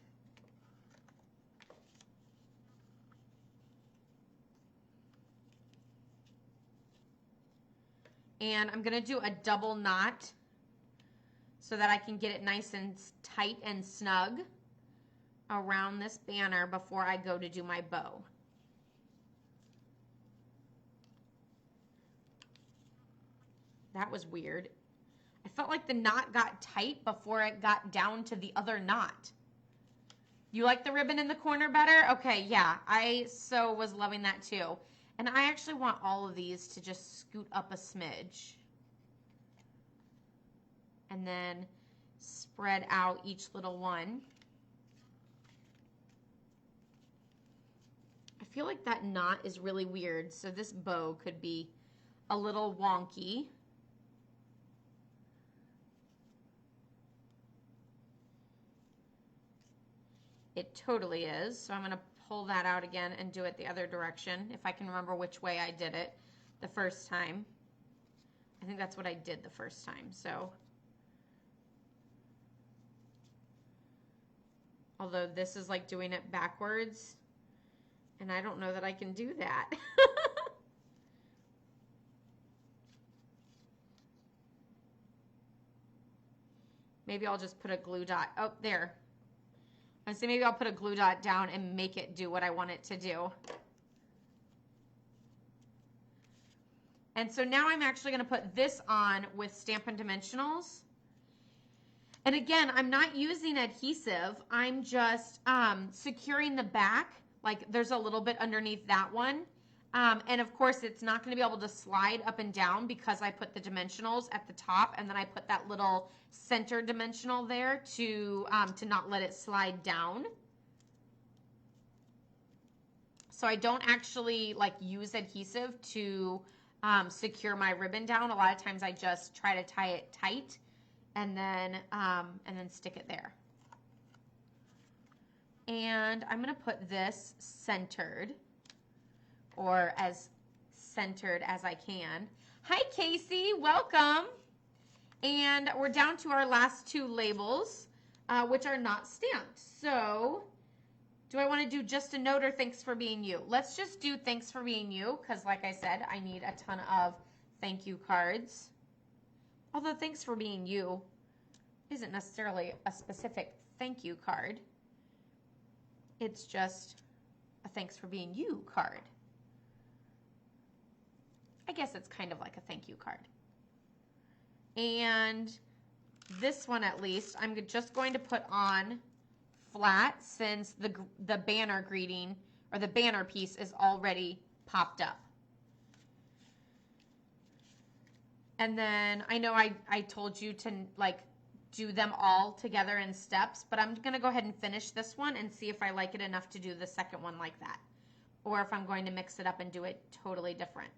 And I'm going to do a double knot so that I can get it nice and tight and snug around this banner before I go to do my bow. That was weird. I felt like the knot got tight before it got down to the other knot. You like the ribbon in the corner better? Okay, yeah, I so was loving that too. And I actually want all of these to just scoot up a smidge. And then spread out each little one. I feel like that knot is really weird, so this bow could be a little wonky. It totally is, so I'm going to pull that out again and do it the other direction, if I can remember which way I did it the first time. I think that's what I did the first time, so. Although this is like doing it backwards. And I don't know that I can do that. Maybe I'll just put a glue dot. Oh, there. I say maybe I'll put a glue dot down and make it do what I want it to do. And so now I'm actually going to put this on with Stampin' Dimensionals. And again, I'm not using adhesive. I'm just securing the back. Like there's a little bit underneath that one. And of course, it's not going to be able to slide up and down because I put the dimensionals at the top, and then I put that little center dimensional there to not let it slide down. So I don't actually like use adhesive to secure my ribbon down. A lot of times I just try to tie it tight and then stick it there. And I'm going to put this centered, or as centered as I can. Hi, Casey. Welcome. And we're down to our last two labels, which are not stamped. So do I want to do just a note or thanks for being you? Let's just do thanks for being you, because like I said, I need a ton of thank you cards. Although thanks for being you isn't necessarily a specific thank you card. It's just a thanks for being you card. I guess it's kind of like a thank you card. And this one, at least, I'm just going to put on flat since the banner greeting or the banner piece is already popped up. And then I know I told you to like do them all together in steps, but I'm going to go ahead and finish this one and see if I like it enough to do the second one like that, or if I'm going to mix it up and do it totally different.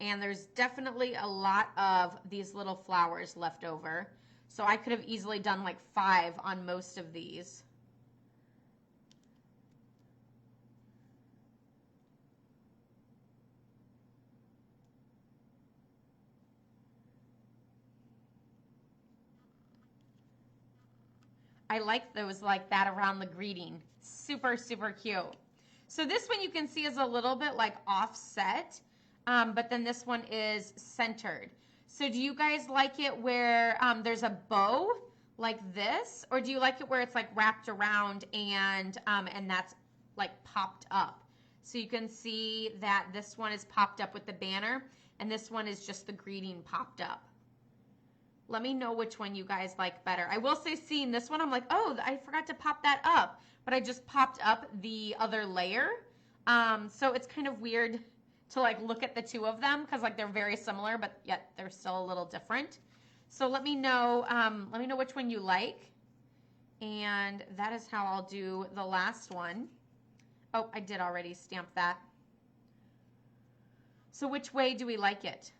And there's definitely a lot of these little flowers left over. So I could have easily done like 5 on most of these. I like those like that around the greeting. Super, super cute. So this one you can see is a little bit like offset. But then this one is centered. So do you guys like it where there's a bow like this, or do you like it where it's like wrapped around and that's like popped up? So you can see that this one is popped up with the banner, and this one is just the greeting popped up. Let me know which one you guys like better. I will say, seeing this one, I'm like, oh, I forgot to pop that up, but I just popped up the other layer. So it's kind of weird to like look at the two of them because like they're very similar, but yet they're still a little different. So let me know which one you like. And that is how I'll do the last one. Oh, I did already stamp that. So which way do we like it?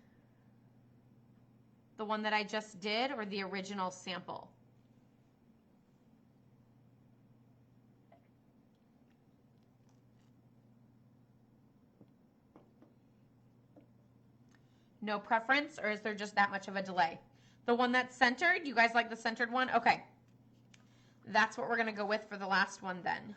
The one that I just did or the original sample? No preference, or is there just that much of a delay? The one that's centered, you guys like the centered one? Okay. That's what we're going to go with for the last one then.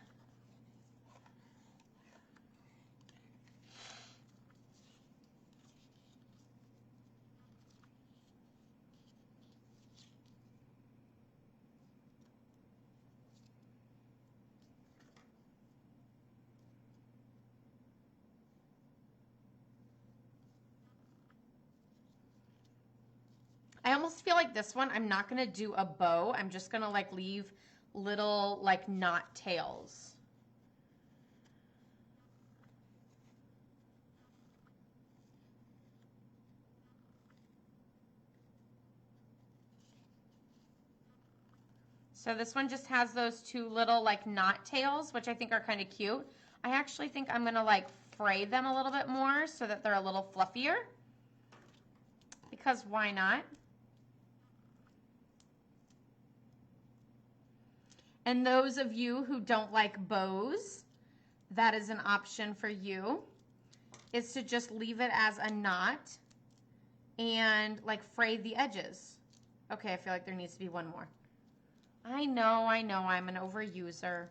I almost feel like this one, I'm not going to do a bow. I'm just going to like leave little like knot tails. So this one just has those two little like knot tails, which I think are kind of cute. I actually think I'm going to like fray them a little bit more so that they're a little fluffier. Because why not? And those of you who don't like bows, that is an option for you, is to just leave it as a knot and like fray the edges. Okay, I feel like there needs to be one more. I know, I'm an overuser.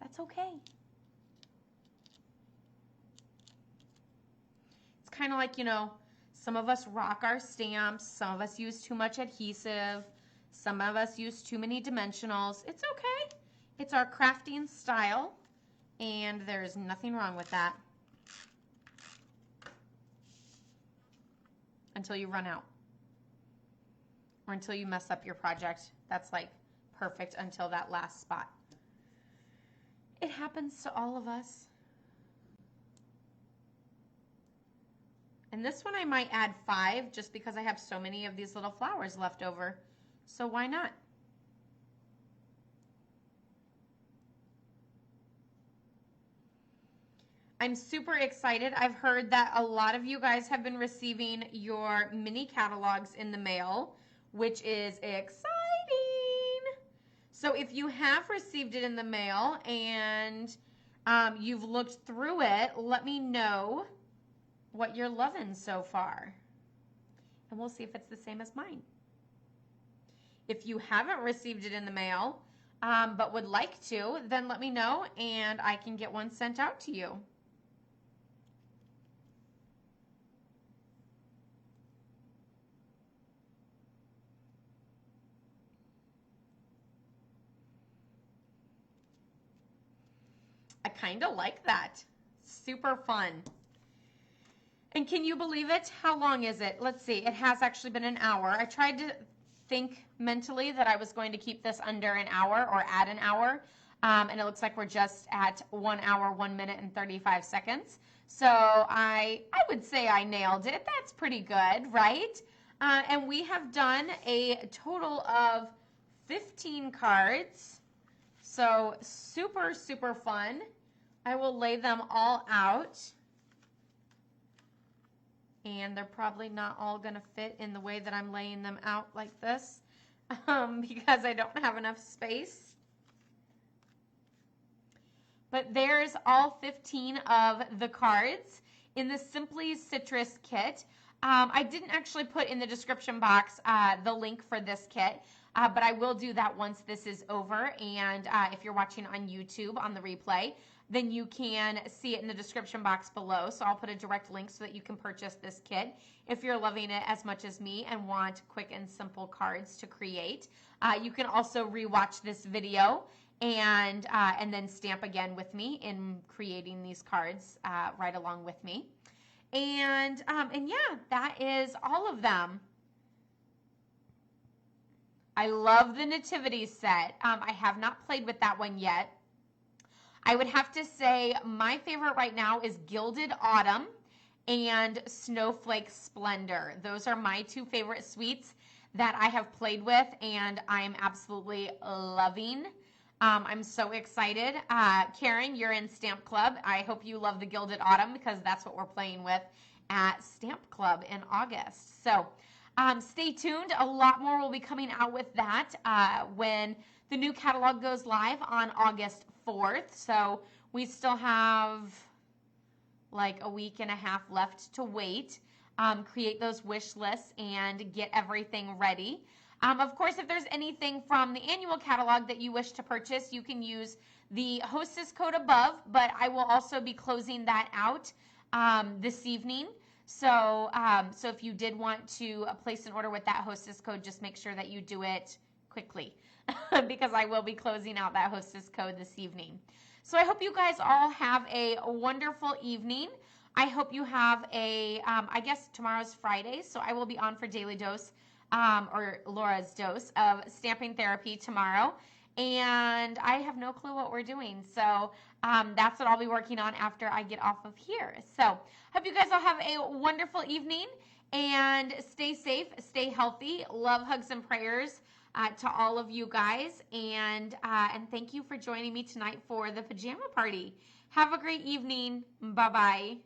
That's okay. It's kind of like, you know, some of us rock our stamps, some of us use too much adhesive, some of us use too many dimensionals. It's okay. It's our crafting style, and there's nothing wrong with that. Until you run out. Or until you mess up your project. That's like perfect until that last spot. It happens to all of us. And this one I might add 5 just because I have so many of these little flowers left over. So why not? I'm super excited. I've heard that a lot of you guys have been receiving your mini catalogs in the mail, which is exciting. So if you have received it in the mail and you've looked through it, let me know what you're loving so far. And we'll see if it's the same as mine. If you haven't received it in the mail, but would like to, then let me know and I can get one sent out to you. I kind of like that. Super fun. And can you believe it? How long is it? Let's see. It has actually been an hour. I tried to think mentally that I was going to keep this under an hour or at an hour. And it looks like we're just at 1 hour, 1 minute, and 35 seconds. So I would say I nailed it. That's pretty good, right? And we have done a total of 15 cards. So super, super fun. I will lay them all out. And they're probably not all going to fit in the way that I'm laying them out like this because I don't have enough space. But there's all 15 of the cards in the Simply Citrus kit. I didn't actually put in the description box the link for this kit, but I will do that once this is over. And if you're watching on YouTube on the replay, then you can see it in the description box below. So I'll put a direct link so that you can purchase this kit if you're loving it as much as me and want quick and simple cards to create. You can also rewatch this video and then stamp again with me in creating these cards right along with me. And yeah, that is all of them. I love the nativity set. I have not played with that one yet. I would have to say my favorite right now is Gilded Autumn and Snowflake Splendor. Those are my 2 favorite suites that I have played with and I'm absolutely loving. I'm so excited. Karen, you're in Stamp Club. I hope you love the Gilded Autumn because that's what we're playing with at Stamp Club in August. So stay tuned. A lot more will be coming out with that when the new catalog goes live on August 4th. So we still have like a week and a half left to wait. Create those wish lists and get everything ready. Of course, if there's anything from the annual catalog that you wish to purchase, you can use the hostess code above, but I will also be closing that out this evening. So, so if you did want to place an order with that hostess code, just make sure that you do it quickly because I will be closing out that hostess code this evening. So I hope you guys all have a wonderful evening. I hope you have a, I guess tomorrow's Friday, so I will be on for Daily Dose, or Laura's Dose of Stamping Therapy tomorrow. And I have no clue what we're doing. So that's what I'll be working on after I get off of here. So hope you guys all have a wonderful evening and stay safe, stay healthy. Love, hugs, and prayers to all of you guys. And thank you for joining me tonight for the pajama party. Have a great evening. Bye-bye.